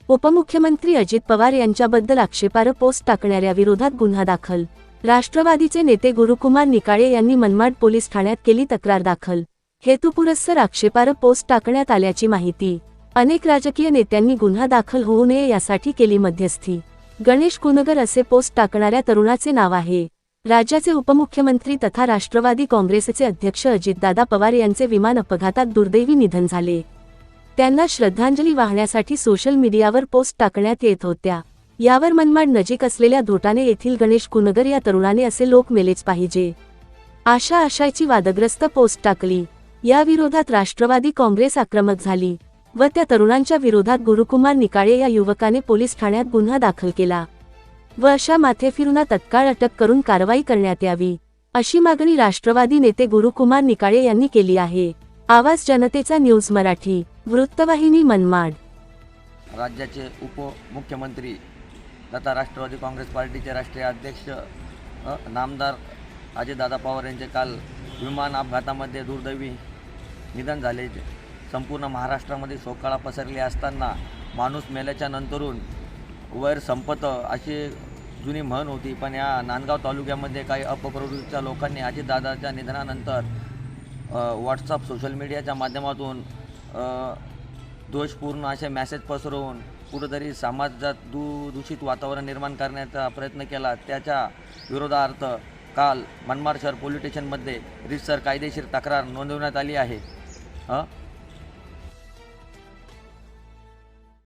उपमुख्यमंत्री अजित पवार यांच्याबद्दल आक्षेपार्ह पोस्ट टाकणाऱ्या विरोधात गुन्हा दाखल। राष्ट्रवादीचे नेते गुरुकुमार निकाळे यांनी मनमाड पोलीस ठाण्यात केली तक्रार दाखल। हेतुपुरस्सर आक्षेपार्ह पोस्ट टाकण्यात आल्याची माहिती। अनेक राजकीय नेत्यांनी गुन्हा दाखल होऊ नये यासाठी केली मध्यस्थी। गणेश कुनगर असे पोस्ट टाकणाऱ्या तरुणाचे नाव आहे। राज्याचे उपमुख्यमंत्री तथा राष्ट्रवादी काँग्रेसचे अध्यक्ष अजितदादा पवार यांचे विमान अपघातात दुर्दैवी निधन झाले। त्यांना श्रद्धांजली वाहण्यासाठी सोशल मीडियावर पोस्ट टाकण्यात येत होत्या। यावर मनमाड नजीक असलेल्या धोटाणे येथील गणेश कुनगर या तरुणाने असे लोक मेलेच पाहिजे अशा आशयाची वादग्रस्त पोस्ट टाकली। या विरोधात राष्ट्रवादी काँग्रेस आक्रमक झाली व त्या तरुणांच्या विरोधात गुरुकुमार निकाळे या युवकाने पोलीस ठाण्यात गुन्हा दाखल केला व अशा माथेफिरूंना तत्काळ अटक करून कारवाई करण्यात यावी अशी मागणी राष्ट्रवादी नेते गुरुकुमार निकाळे यांनी केली आहे। आवाज जनतेचा न्यूज मराठी वृत्तवाहिनी मनमाड। राज्याचे उपमुख्यमंत्री तथा राष्ट्रवादी काँग्रेस पार्टीचे राष्ट्रीय अध्यक्ष नामदार अजितदादा पवार यांचे काल विमान अपघातामध्ये दुर्दैवी निधन झाले। संपूर्ण महाराष्ट्रामध्ये शोककळा पसरली असताना माणूस मेल्याच्या नंतरून वैर संपतं अशी जुनी म्हण होती, पण या नांदगाव तालुक्यामध्ये काही अपप्रवृत्तीच्या लोकांनी अजितदादाच्या निधनानंतर व्हॉट्सअप सोशल मीडियाच्या माध्यमातून दोषपूर्ण असे मेसेज पसरवून कुठंतरी समाजात दूषित वातावरण निर्माण करण्याचा प्रयत्न केला। त्याच्या विरोधार्थ काल मनमाड शहर पोलीस स्टेशनमध्ये रीतसर कायदेशीर तक्रार नोंदवण्यात आली आहे।